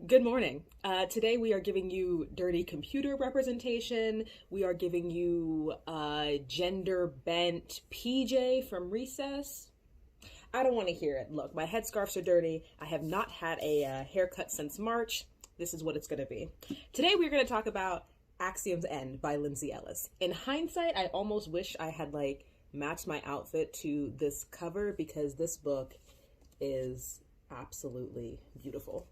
Good morning. Today we are giving you dirty computer representation. We are giving you gender bent PJ from Recess. I don't want to hear it. Look, my headscarves are dirty. I have not had a haircut since March. This is what it's going to be. Today we're going to talk about Axiom's End by Lindsay Ellis. In hindsight, I almost wish I had matched my outfit to this cover because this book is absolutely beautiful.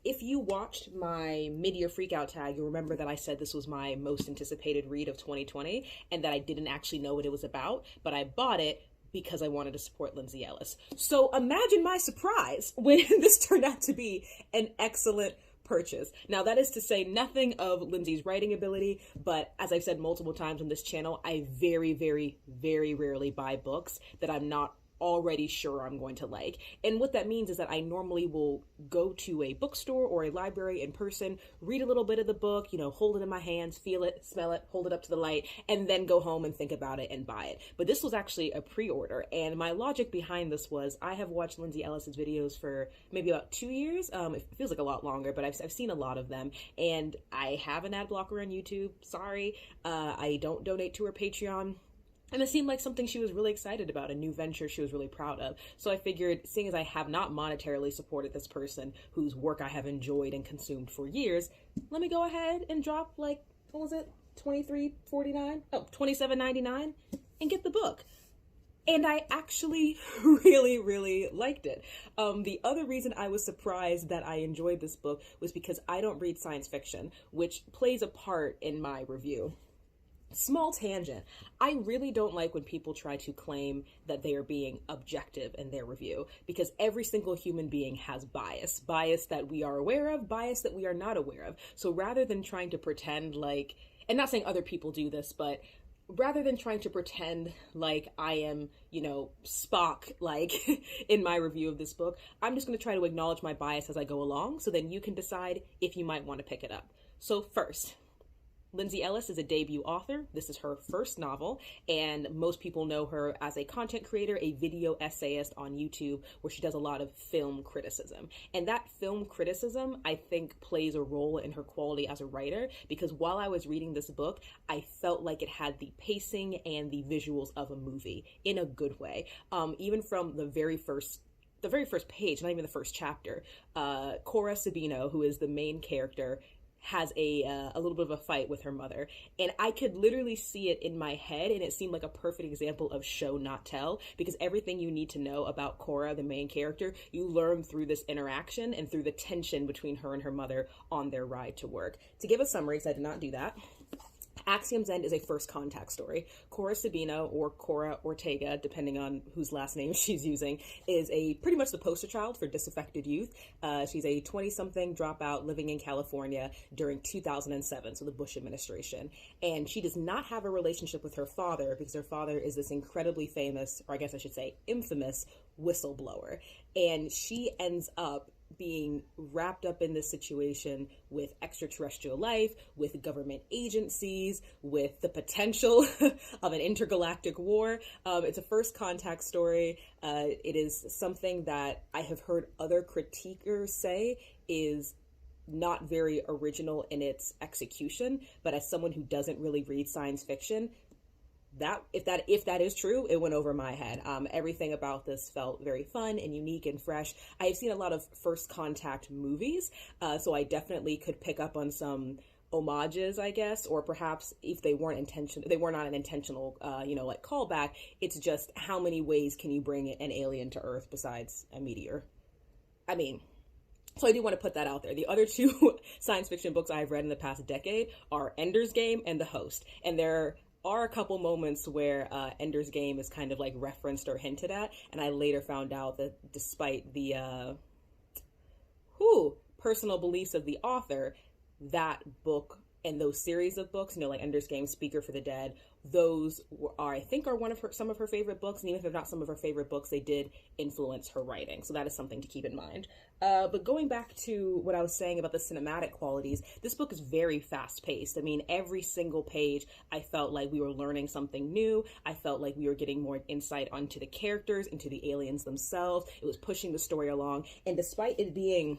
If you watched my mid-year freakout tag, you'll remember that I said this was my most anticipated read of 2020 and that I didn't actually know what it was about, but I bought it because I wanted to support Lindsay Ellis. So imagine my surprise when this turned out to be an excellent purchase. Now, that is to say nothing of Lindsay's writing ability, but as I've said multiple times on this channel, I very, very, very rarely buy books that I'm not already sure I'm going to like. And what that means is that I normally will go to a bookstore or a library in person, read a little bit of the book, hold it in my hands, feel it, smell it, hold it up to the light, and then go home and think about it and buy it. But this was actually a pre-order, and my logic behind this was I have watched Lindsay Ellis's videos for maybe about 2 years. It feels like a lot longer, but I've seen a lot of them, and I have an ad blocker on YouTube. Sorry, I don't donate to her Patreon. And it seemed like something she was really excited about, a new venture she was really proud of. So I figured, seeing as I have not monetarily supported this person whose work I have enjoyed and consumed for years, let me go ahead and drop what was it, $23.49? Oh, $27.99 and get the book. And I actually really, really liked it. The other reason I was surprised that I enjoyed this book was because I don't read science fiction, which plays a part in my review. Small tangent. I really don't like when people try to claim that they are being objective in their review, because every single human being has bias that we are aware of, bias that we are not aware of. So rather than trying to pretend and not saying other people do this, but rather than trying to pretend like I am, Spock, in my review of this book, I'm just going to try to acknowledge my bias as I go along, so then you can decide if you might want to pick it up. So first, Lindsay Ellis is a debut author. This is her first novel, and most people know her as a content creator, a video essayist on YouTube, where she does a lot of film criticism. And that film criticism, I think, plays a role in her quality as a writer, because while I was reading this book, I felt like it had the pacing and the visuals of a movie in a good way. Even from the very first page, not even the first chapter, Cora Sabino, who is the main character, has a little bit of a fight with her mother, and I could literally see it in my head, and it seemed like a perfect example of show not tell, because everything you need to know about Cora, the main character, you learn through this interaction and through the tension between her and her mother on their ride to work. To give a summary, because I did not do that, Axiom's End is a first contact story. Cora Sabino, or Cora Ortega, depending on whose last name she's using, is pretty much the poster child for disaffected youth. She's a 20-something dropout living in California during 2007, so the Bush administration. And she does not have a relationship with her father, because her father is this incredibly famous, or I guess I should say infamous, whistleblower. And she ends up being wrapped up in this situation with extraterrestrial life, with government agencies, with the potential of an intergalactic war. It's a first contact story. It is something that I have heard other critiquers say is not very original in its execution, but as someone who doesn't really read science fiction, if that is true, it went over my head. Everything about this felt very fun and unique and fresh. I have seen a lot of first contact movies, so I definitely could pick up on some homages, I guess, or perhaps if they were not an intentional, callback. It's just how many ways can you bring an alien to Earth besides a meteor? So I do want to put that out there. The other two science fiction books I've read in the past decade are Ender's Game and The Host, and there are a couple moments where Ender's Game is kind of referenced or hinted at, and I later found out that despite the personal beliefs of the author, that book and those series of books, Ender's Game, Speaker for the Dead, those I think are some of her favorite books, and even if they're not some of her favorite books, they did influence her writing, so that is something to keep in mind. But going back to what I was saying about the cinematic qualities, this book is very fast-paced. Every single page, I felt like we were learning something new. I felt like we were getting more insight onto the characters, into the aliens themselves. It was pushing the story along, and despite it being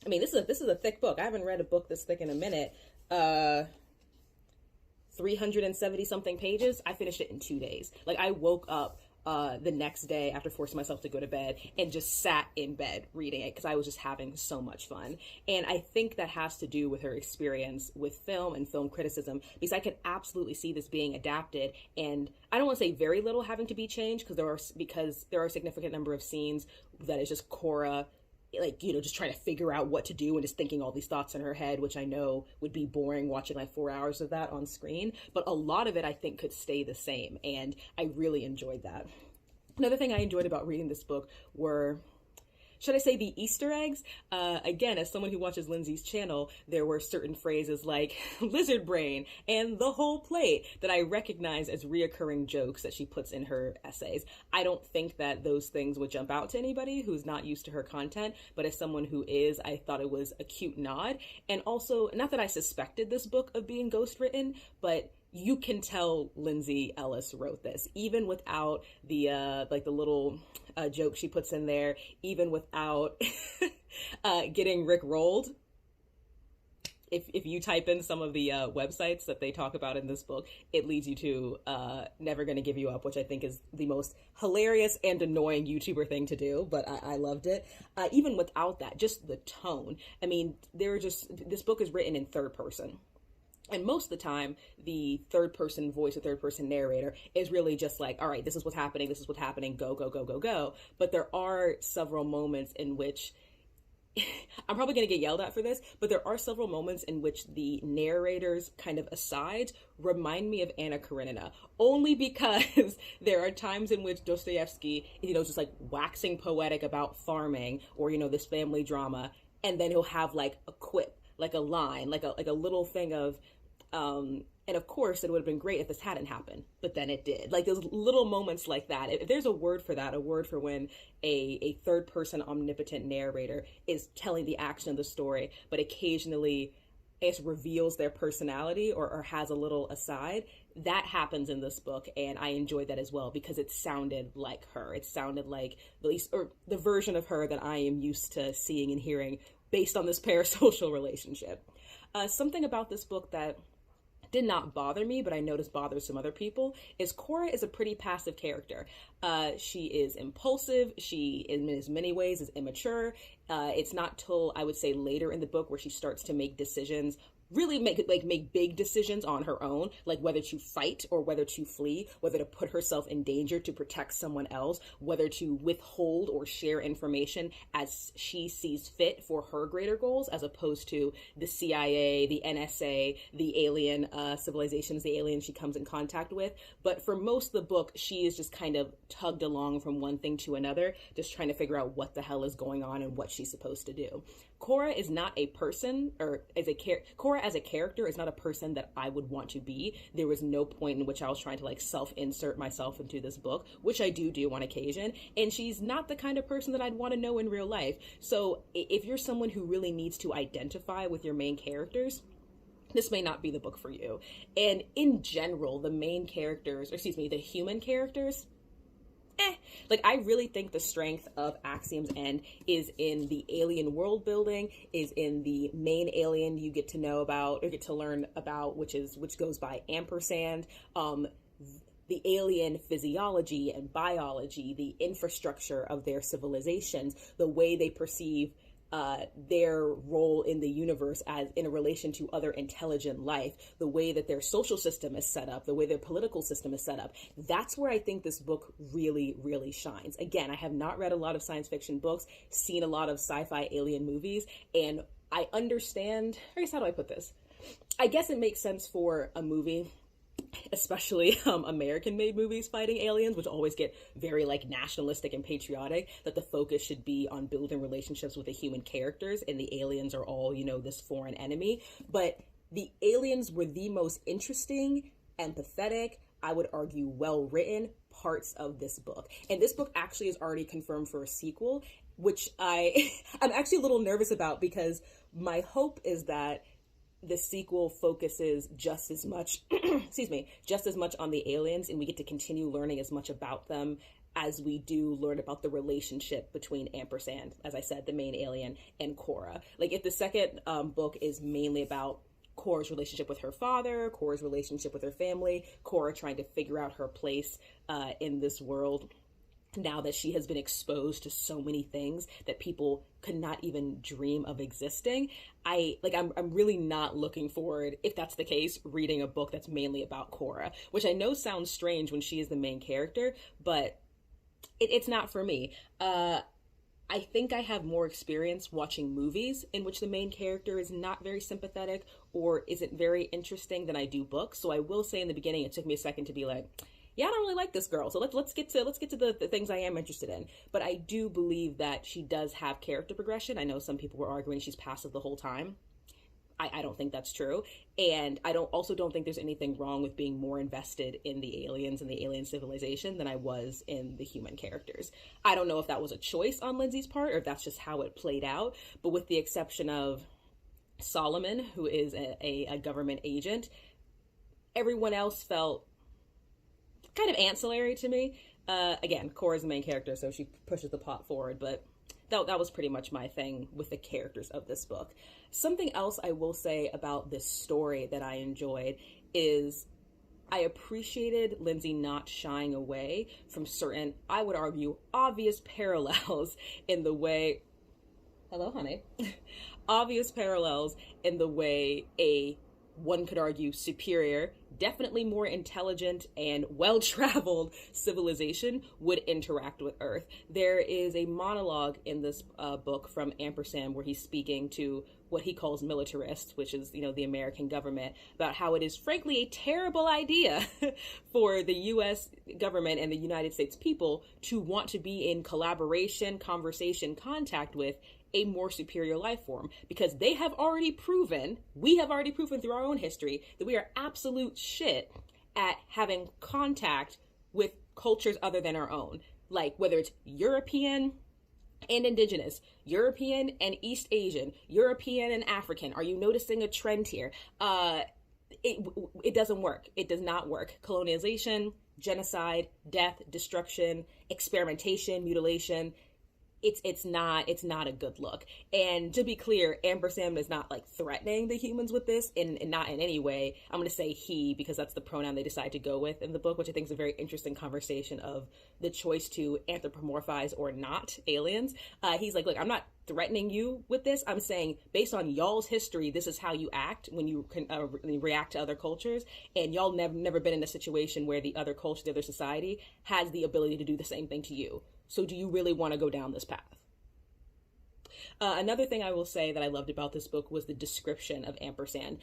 I mean, this is a thick book. I haven't read a book this thick in a minute. 370 something pages. I finished it in 2 days. Like, I woke up the next day after forcing myself to go to bed and just sat in bed reading it because I was just having so much fun. And I think that has to do with her experience with film and film criticism, because I could absolutely see this being adapted, and I don't want to say very little having to be changed, because there are a significant number of scenes that is just Cora, like, you know, just trying to figure out what to do and just thinking all these thoughts in her head, which I know would be boring watching like 4 hours of that on screen. But a lot of it I think could stay the same, and I really enjoyed that. Another thing I enjoyed about reading this book were, should I say, the Easter eggs? Again, as someone who watches Lindsay's channel, there were certain phrases like lizard brain and the whole plate that I recognize as reoccurring jokes that she puts in her essays. I don't think that those things would jump out to anybody who's not used to her content, but as someone who is, I thought it was a cute nod. And also, not that I suspected this book of being ghostwritten, but you can tell Lindsay Ellis wrote this, even without the like the little joke she puts in there, even without getting Rick rolled. If you type in some of the websites that they talk about in this book, it leads you to Never Gonna Give You Up, which I think is the most hilarious and annoying YouTuber thing to do, but I loved it. Even without that, just the tone. I mean, this book is written in third person. And most of the time, the third person voice or third person narrator is really just like, all right, this is what's happening, go, go, go, go, go. But there are several moments in which, I'm probably going to get yelled at for this, but there are several moments in which the narrator's kind of asides remind me of Anna Karenina, only because there are times in which Dostoevsky, you know, just like waxing poetic about farming or, you know, this family drama, and then he'll have like a quip, like a line, like a little thing of, and of course it would have been great if this hadn't happened, but then it did. Like those little moments like that. If there's a word for that, a word for when a third person omnipotent narrator is telling the action of the story, but occasionally, I guess, reveals their personality or has a little aside, that happens in this book, and I enjoyed that as well because it sounded like her. It sounded like the version of her that I am used to seeing and hearing based on this parasocial relationship. Something about this book that did not bother me, but I noticed bothers some other people, is Cora is a pretty passive character. She is impulsive. She, in as many ways, is immature. It's not till, I would say, later in the book where she starts to make decisions, really make big decisions on her own, like whether to fight or whether to flee, whether to put herself in danger to protect someone else, whether to withhold or share information as she sees fit for her greater goals, as opposed to the CIA, the NSA, the alien civilizations, the aliens she comes in contact with. But for most of the book, she is just kind of tugged along from one thing to another, just trying to figure out what the hell is going on and what she's supposed to do. Cora is not a person, or Cora as a character is not a person that I would want to be. There was no point in which I was trying to like self-insert myself into this book, which I do on occasion. And she's not the kind of person that I'd want to know in real life. So if you're someone who really needs to identify with your main characters, this may not be the book for you. And in general, the human characters, like, I really think the strength of Axiom's End is in the alien world building, is in the main alien you get to know about or get to learn about, which goes by ampersand, the alien physiology and biology, the infrastructure of their civilizations, the way they perceive their role in the universe as in a relation to other intelligent life, the way that their social system is set up, the way their political system is set up. That's where I think this book really, really shines. Again, I have not read a lot of science fiction books, seen a lot of sci-fi alien movies, and I understand, I guess, how do I put this? I guess it makes sense for a movie, especially American-made movies fighting aliens, which always get very like nationalistic and patriotic, that the focus should be on building relationships with the human characters, and the aliens are all, you know, this foreign enemy. But the aliens were the most interesting, empathetic, I would argue well-written parts of this book. And this book actually is already confirmed for a sequel, which I'm actually a little nervous about, because my hope is that the sequel focuses just as much, just as much on the aliens, and we get to continue learning as much about them as we do learn about the relationship between Ampersand, as I said, the main alien, and Cora. Like, if the second book is mainly about Cora's relationship with her father, Cora's relationship with her family, Cora trying to figure out her place in this world, now that she has been exposed to so many things that people could not even dream of existing, I'm really not looking forward, if that's the case, reading a book that's mainly about Cora, which I know sounds strange when she is the main character, but it's not for me. I think I have more experience watching movies in which the main character is not very sympathetic or isn't very interesting than I do books. So I will say in the beginning, it took me a second to be like, yeah, I don't really like this girl. So let's get to the things I am interested in. But I do believe that she does have character progression. I know some people were arguing she's passive the whole time. I don't think that's true. And I don't think there's anything wrong with being more invested in the aliens and the alien civilization than I was in the human characters. I don't know if that was a choice on Lindsay's part or if that's just how it played out. But with the exception of Solomon, who is a government agent, everyone else felt kind of ancillary to me. Again, Cora's the main character, so she pushes the plot forward, but that was pretty much my thing with the characters of this book. Something else I will say about this story that I enjoyed is I appreciated Lindsay not shying away from certain, I would argue, obvious parallels in the way... Hello, honey. Obvious parallels in the way one could argue, superior, definitely more intelligent and well-traveled civilization would interact with Earth. There is a monologue in this book from Ampersand where he's speaking to what he calls militarists, which is, the American government, about how it is frankly a terrible idea for the U.S. government and the United States people to want to be in collaboration, conversation, contact with a more superior life form, because we have already proven through our own history that we are absolute shit at having contact with cultures other than our own. Like, whether it's European and indigenous, European and East Asian, European and African. Are you noticing a trend here? It doesn't work. It does not work. Colonialization, genocide, death, destruction, experimentation, mutilation. It's not a good look. And to be clear, Ampersand is not like threatening the humans with this, and not in any way. I'm going to say he because that's the pronoun they decide to go with in the book, which I think is a very interesting conversation of the choice to anthropomorphize or not aliens. He's like, look, I'm not threatening you with this. I'm saying based on y'all's history, this is how you act when you can react to other cultures, and y'all never been in a situation where the other culture, the other society has the ability to do the same thing to you. So do you really want to go down this path? Another thing I will say that I loved about this book was the description of Ampersand.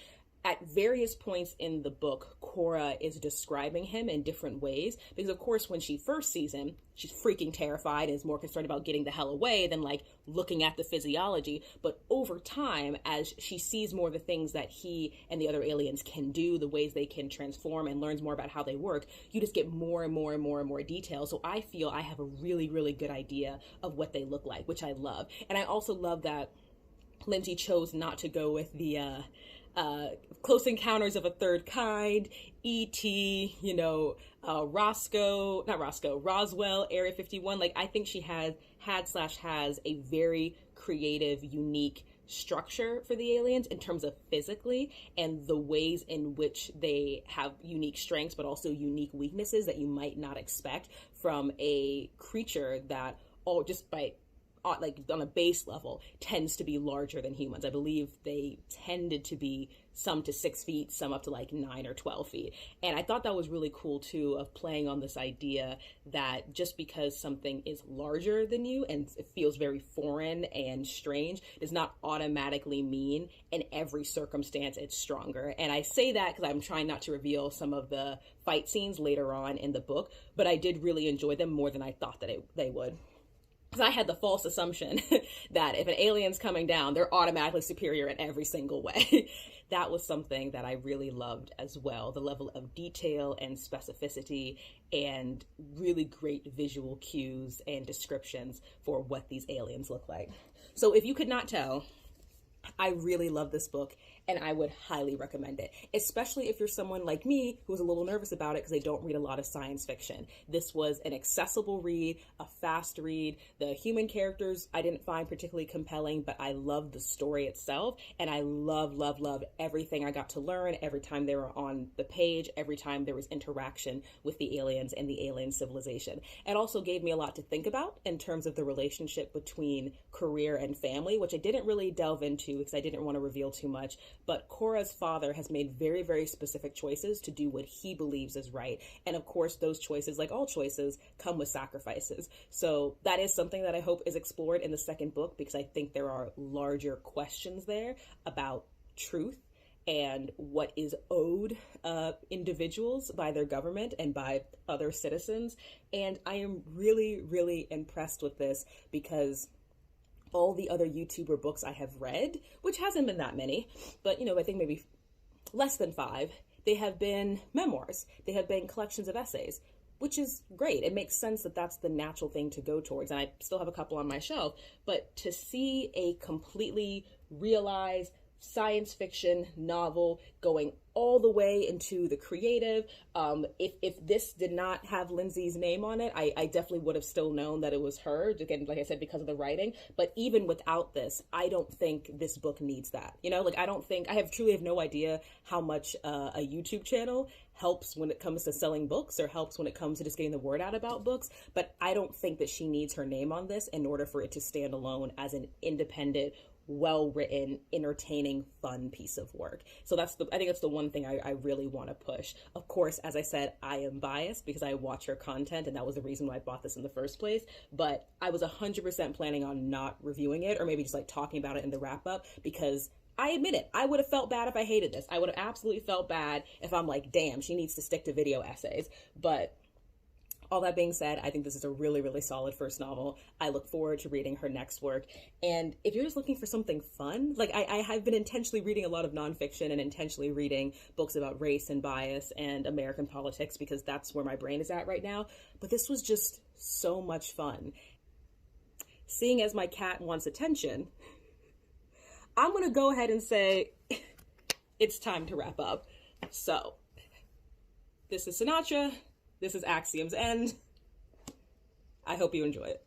At various points in the book, Cora is describing him in different ways, because of course when she first sees him, she's freaking terrified and is more concerned about getting the hell away than like looking at the physiology. But over time, as she sees more of the things that he and the other aliens can do, the ways they can transform, and learns more about how they work, you just get more and more and more and more detail. So I feel I have a really, really good idea of what they look like, which I love. And I also love that Lindsay chose not to go with the Close Encounters of a Third Kind, E.T., Roswell, Area 51. Like, I think she has a very creative, unique structure for the aliens in terms of physically and the ways in which they have unique strengths, but also unique weaknesses that you might not expect from a creature that all just by like on a base level tends to be larger than humans. I believe they tended to be some to 6 feet, some up to like 9 or 12 feet. And I thought that was really cool too, of playing on this idea that just because something is larger than you and it feels very foreign and strange does not automatically mean in every circumstance it's stronger. And I say that because I'm trying not to reveal some of the fight scenes later on in the book, but I did really enjoy them more than I thought that they would. Because I had the false assumption that if an alien's coming down, they're automatically superior in every single way. That was something that I really loved as well. The level of detail and specificity and really great visual cues and descriptions for what these aliens look like. So if you could not tell, I really love this book, and I would highly recommend it, especially if you're someone like me who's a little nervous about it because I don't read a lot of science fiction. This was an accessible read, a fast read. The human characters I didn't find particularly compelling, but I loved the story itself, and I love everything I got to learn every time they were on the page, every time there was interaction with the aliens and the alien civilization. It also gave me a lot to think about in terms of the relationship between career and family, which I didn't really delve into because I didn't want to reveal too much. But Cora's father has made very, very specific choices to do what he believes is right. And of course, those choices, like all choices, come with sacrifices. So that is something that I hope is explored in the second book, because I think there are larger questions there about truth and what is owed individuals by their government and by other citizens. And I am really, really impressed with this, because all the other YouTuber books I have read, which hasn't been that many, but I think maybe less than 5, they have been memoirs. They have been collections of essays, which is great. It makes sense that that's the natural thing to go towards. And I still have a couple on my shelf, but to see a completely realized science fiction novel going all the way into the creative. If this did not have Lindsay's name on it, I definitely would have still known that it was her, again, like I said, because of the writing. But even without this, I don't think this book needs that. I truly have no idea how much a YouTube channel helps when it comes to selling books, or helps when it comes to just getting the word out about books. But I don't think that she needs her name on this in order for it to stand alone as an independent, well-written, entertaining, fun piece of work. So I think that's the one thing I really want to push. Of course, as I said, I am biased because I watch her content, and that was the reason why I bought this in the first place. But I was 100% planning on not reviewing it, or maybe just like talking about it in the wrap-up, because I admit it, I would have felt bad if I hated this. I would have absolutely felt bad if I'm like, damn, she needs to stick to video essays. But all that being said, I think this is a really, really solid first novel. I look forward to reading her next work. And if you're just looking for something fun, like I have been intentionally reading a lot of nonfiction and intentionally reading books about race and bias and American politics, because that's where my brain is at right now. But this was just so much fun. Seeing as my cat wants attention, I'm going to go ahead and say it's time to wrap up. So, this is Sinatra. This is Axioms, and I hope you enjoy it.